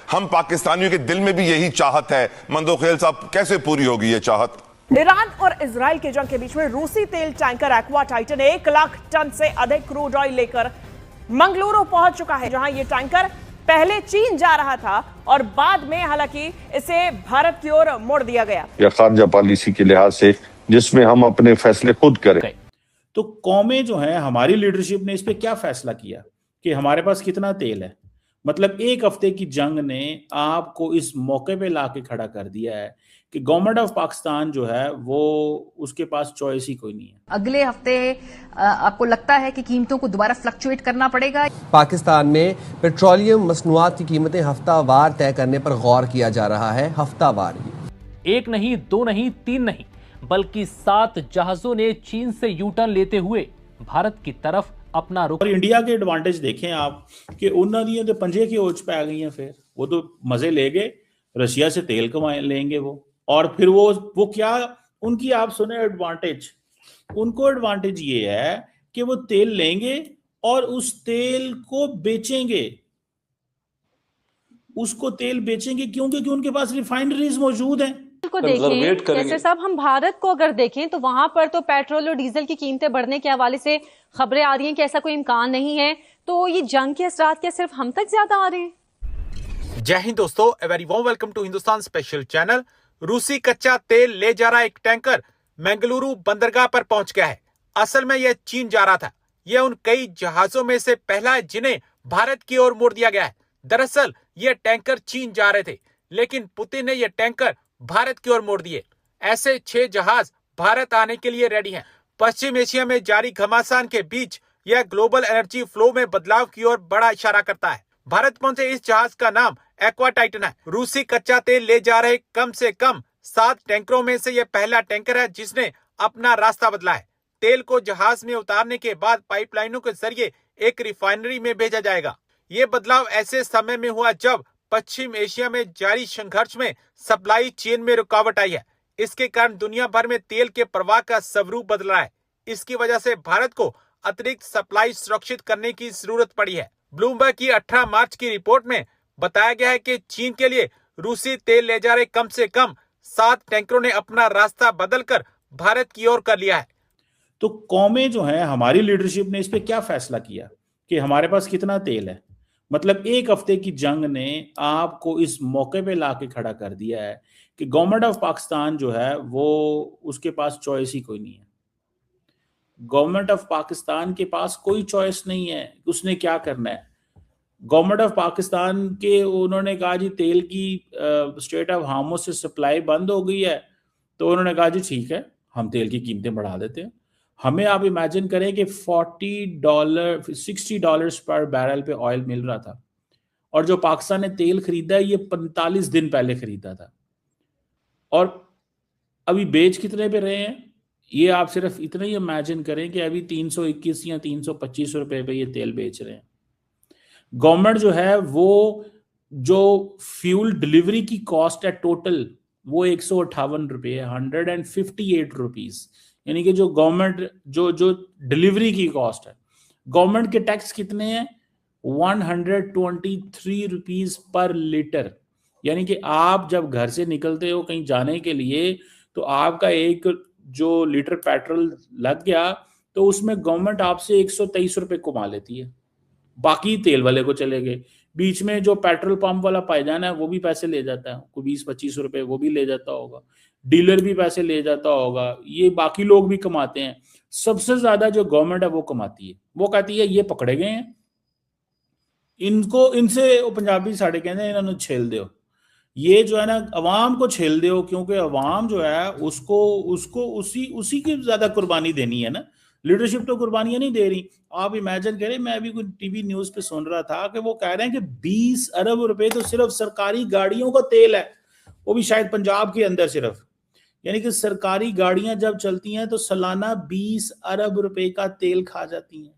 हम पाकिस्तानियों के दिल में भी यही चाहत है। मंदोखेल साहब, कैसे पूरी होगी ये चाहत? ईरान और इजराइल की जंग के बीच में रूसी तेल tanker aqua titan 1 lakh ton से अधिक क्रूड ऑयल लेकर मंगलुरु पहुंच चुका है, जहां यह टैंकर पहले चीन जा रहा था और बाद में हालांकि इसे भारत की ओर मोड़ दिया गया। या खारजा पॉलिसी के लिहाज से जिसमें हम अपने फैसले खुद करें। तो कौमें जो है, हमारी लीडरशिप ने इस पे क्या फैसला किया कि हमारे पास कितना तेल है। मतलब एक हफ्ते की जंग ने आपको इस मौके पे लाके खड़ा कर दिया है कि गवर्नमेंट ऑफ पाकिस्तान जो है वो उसके पास चॉइस ही कोई नहीं है। अगले हफ्ते आपको लगता है कि कीमतों को दोबारा फ्लक्चुएट करना पड़ेगा? पाकिस्तान में पेट्रोलियम मसनूआत की कीमतें हफ्तावार तय करने पर गौर किया जा रहा है। हफ्तावार, एक नहीं, दो नहीं, तीन नहीं, बल्कि 7 जहाजों ने चीन से यू टर्न लेते हुए भारत की तरफ अपना रुख। और इंडिया के एडवांटेज देखें आप कि उन्होंने तो पंजे की ओज पे आ गई हैं। फिर वो तो मजे ले गए, रशिया से तेल कमाए लेंगे वो, और फिर वो क्या उनकी आप सुने एडवांटेज, उनको एडवांटेज ये है कि वो तेल लेंगे और उस तेल को बेचेंगे, उसको तेल बेचेंगे क्योंकि उनके पास रिफाइनरीज मौजूद हैं। को देखें जैसे साहब, हम भारत को अगर देखें तो वहां पर तो पेट्रोल और डीजल की कीमतें बढ़ने के हवाले से खबरें आ रही हैं कि ऐसा कोई इम्कान नहीं है। तो ये जंग के असरात क्या सिर्फ हम तक ज्यादा आ रहे हैं? जय हिंद दोस्तों, a very warm welcome to Hindustan special channel. रूसी कच्चा तेल ले जा रहा एक टैंकर मंगलुरु बंदरगाह पर पहुंच गया है। असल में यह चीन जा रहा था। यह उन कई जहाजों में से पहला है जिन्हें भारत की ओर मोड़ दिया गया है। दरअसल यह टैंकर चीन जा रहे थे, लेकिन पुतिन ने यह टैंकर भारत की ओर मोड़ दिए। ऐसे 6 जहाज भारत आने के लिए रेडी हैं। पश्चिम एशिया में जारी घमासान के बीच यह ग्लोबल एनर्जी फ्लो में बदलाव की ओर बड़ा इशारा करता है। भारत पहुंचे इस जहाज का नाम एक्वा टाइटन है। रूसी कच्चा तेल ले जा रहे कम से कम 7 टैंकरों में से यह पहला टैंकर है जिसने अपना रास्ता बदला है। तेल को जहाज में उतारने के बाद पाइपलाइनों के जरिए एक रिफाइनरी में भेजा जाएगा। ये बदलाव ऐसे समय में हुआ जब पश्चिम एशिया में जारी संघर्ष में सप्लाई चेन में रुकावट आई है। इसके कारण दुनिया भर में तेल के प्रवाह का स्वरूप बदल रहा है। इसकी वजह से भारत को अतिरिक्त सप्लाई सुरक्षित करने की जरूरत पड़ी है। ब्लूमबर्ग की 18 मार्च की रिपोर्ट में बताया गया है कि चीन के लिए रूसी तेल ले जा रहे कम से कम 7 टैंकरों ने अपना रास्ता बदलकर भारत की ओर कर लिया है। तो कौमें जो है, हमारी लीडरशिप ने इस पे क्या फैसला किया कि हमारे पास कितना तेल है। मतलब एक हफ्ते की जंग ने आपको इस मौके पे लाके खड़ा कर दिया है कि गवर्नमेंट ऑफ पाकिस्तान जो है वो उसके पास चॉइस ही कोई नहीं है। गवर्नमेंट ऑफ पाकिस्तान के पास कोई चॉइस नहीं है, उसने क्या करना है। गवर्नमेंट ऑफ पाकिस्तान के उन्होंने कहा जी तेल की स्ट्रेट ऑफ हार्मोस से सप्लाई बंद हो गई है, तो उन्होंने कहा जी ठीक है, हम तेल की कीमतें बढ़ा देते हैं। हमें आप इमेजिन करें कि $60 पर बैरल पे ऑयल मिल रहा था, और जो पाकिस्तान ने तेल खरीदा है ये 45 दिन पहले खरीदा था, और अभी बेच कितने पे रहे हैं ये आप सिर्फ इतना ही इमेजिन करें कि अभी 321 या 325 रुपए पे ये तेल बेच रहे हैं। गवर्नमेंट जो है वो जो फ्यूल डिलीवरी की कॉस्ट है टोटल वो 158 रुपये है, 158 रुपीज, यानी कि जो गवर्नमेंट जो डिलीवरी की कॉस्ट है। गवर्नमेंट के टैक्स कितने हैं? 123 रुपीज पर लीटर। यानी कि आप जब घर से निकलते हो कहीं जाने के लिए तो आपका एक जो लीटर पेट्रोल लग गया तो उसमें गवर्नमेंट आपसे 123 रुपये कमा लेती है, बाकी तेल वाले को चले गए। बीच में जो पेट्रोल पंप वाला पायदान है वो भी पैसे ले जाता है, कोई 20-25 रुपए वो भी ले जाता होगा, डीलर भी पैसे ले जाता होगा, ये बाकी लोग भी कमाते हैं। सबसे ज्यादा जो गवर्नमेंट है वो कमाती है। वो कहती है ये पकड़े गए हैं, इनको इनसे पंजाबी साढ़े कहते हैं इन्होंने छेल दो। ये जो है ना अवाम को छेल दो, क्योंकि अवाम जो है उसको उसी की ज्यादा कुर्बानी देनी है ना। लीडरशिप तो कुर्बानियां नहीं दे रही। आप इमेजिन करें, मैं अभी कोई टीवी न्यूज पे सुन रहा था कि वो कह रहे हैं कि 20 अरब रुपए तो सिर्फ सरकारी गाड़ियों का तेल है, वो भी शायद पंजाब के अंदर सिर्फ। यानी कि सरकारी गाड़ियां जब चलती हैं तो सालाना 20 अरब रुपए का तेल खा जाती हैं।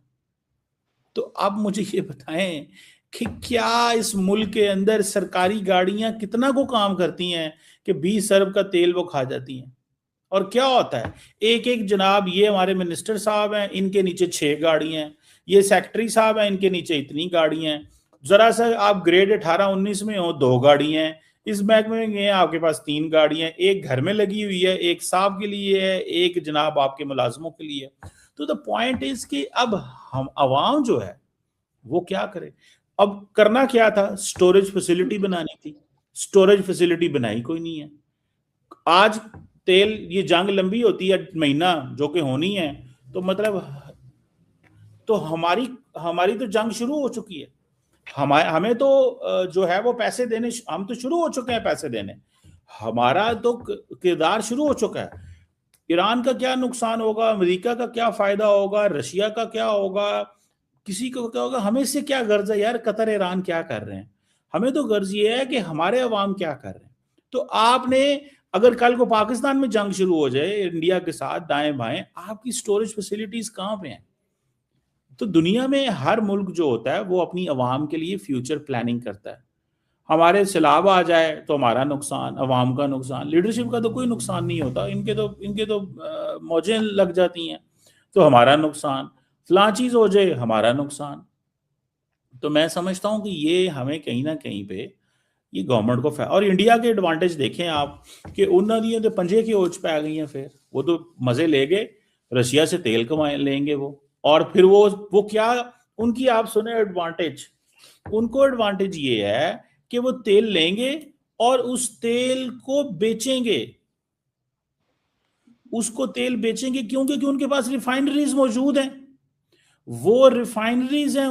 तो अब मुझे ये बताएं कि क्या इस मुल्क के अंदर सरकारी गाड़ियां कितना को काम करती हैं कि 20 अरब का तेल वो खा जाती हैं। और क्या होता है, एक जनाब ये हमारे मिनिस्टर साहब हैं, इनके नीचे 6 गाड़ियां हैं, ये सेक्रेटरी साहब हैं, इनके नीचे इतनी गाड़ियां हैं, जरा सा आप ग्रेड 18-19 में हो, 2 गाड़ियां हैं, इस महकमे में गए आपके पास 3 गाड़ियां, एक घर में लगी हुई है, एक साहब के लिए है, एक जनाब आपके मुलाजमों के लिए। तो द पॉइंट इज कि अब हम अवाम जो है वो क्या करे। अब करना क्या था, स्टोरेज फैसिलिटी बनानी थी, स्टोरेज फैसिलिटी बनाई कोई नहीं है। आज तेल, ये जंग लंबी होती है महीना जो कि होनी है, तो मतलब तो हमारी तो जंग शुरू हो चुकी है। हमें तो जो है वो पैसे देने, हम तो शुरू हो चुके हैं पैसे देने, हमारा तो किरदार शुरू हो चुका है। ईरान का क्या नुकसान होगा, अमेरिका का क्या फायदा होगा, रशिया का क्या होगा, किसी को क्या होगा, हमें इससे क्या गर्ज है यार कतर ईरान क्या कर रहे हैं। हमें तो गर्ज ये है कि हमारे अवाम क्या कर रहे हैं। तो आपने अगर कल को पाकिस्तान में जंग शुरू हो जाए इंडिया के साथ दाएं बाएं, आपकी स्टोरेज फैसिलिटीज कहां पे हैं। तो दुनिया में हर मुल्क जो होता है वो अपनी अवाम के लिए फ्यूचर प्लानिंग करता है। हमारे सैलाब आ जाए तो हमारा नुकसान, अवाम का नुकसान, लीडरशिप का तो कोई नुकसान नहीं होता, इनके तो मौजें लग जाती हैं, तो हमारा नुकसान, फलां चीज हो जाए हमारा नुकसान। तो मैं समझता हूं कि ये हमें कहीं ना कहीं पे ये गवर्नमेंट को और इंडिया के एडवांटेज देखें आप कि उन्होंने तो पंजे की ओच पे आ गई हैं, फिर वो तो मजे ले गए, रशिया से तेल कमाए लेंगे वो, और फिर वो क्या उनकी आप सुने एडवांटेज, उनको एडवांटेज ये है कि वो तेल लेंगे और उस तेल को बेचेंगे, उसको तेल बेचेंगे क्यों? क्योंकि उनके पास रिफाइनरीज मौजूद हैं, वो रिफाइनरीज हैं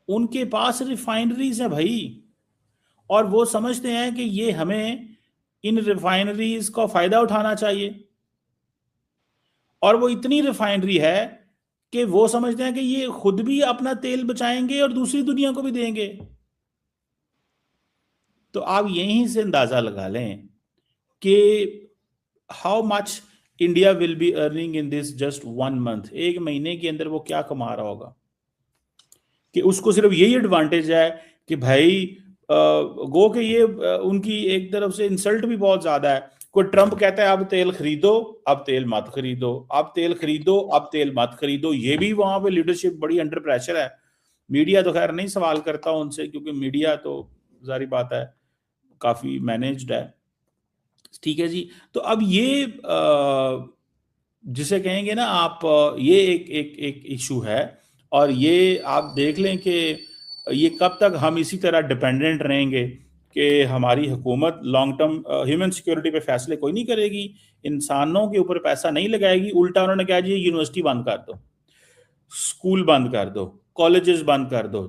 उनके पास रिफाइनरीज है भाई, और वो समझते हैं कि ये हमें इन रिफाइनरीज का फायदा उठाना चाहिए, और वो इतनी रिफाइनरी है कि वो समझते हैं कि ये खुद भी अपना तेल बचाएंगे और दूसरी दुनिया को भी देंगे। तो आप यहीं से अंदाजा लगा लें कि how much India will be earning in this just 1 month, 1 महीने के अंदर वो क्या कमा रहा होगा। कि उसको सिर्फ यही एडवांटेज है कि भाई गो के ये उनकी एक तरफ से इंसल्ट भी बहुत ज्यादा है। कोई ट्रंप कहता है अब तेल खरीदो, अब तेल मत खरीदो, अब तेल खरीदो, अब तेल मत खरीदो। ये भी वहां पे लीडरशिप बड़ी अंडर प्रेशर है। मीडिया तो खैर नहीं सवाल करता उनसे, क्योंकि मीडिया तो जारी बात है काफी मैनेज्ड है। ठीक है जी। तो अब ये जिसे कहेंगे ना आप, ये एक इशू है, और ये आप देख लें कि ये कब तक हम इसी तरह डिपेंडेंट रहेंगे कि हमारी हुकूमत लॉन्ग टर्म ह्यूमन सिक्योरिटी पे फैसले कोई नहीं करेगी, इंसानों के ऊपर पैसा नहीं लगाएगी। उल्टा उन्होंने कहा जी यूनिवर्सिटी बंद कर दो, स्कूल बंद कर दो, कॉलेजेस बंद कर दो,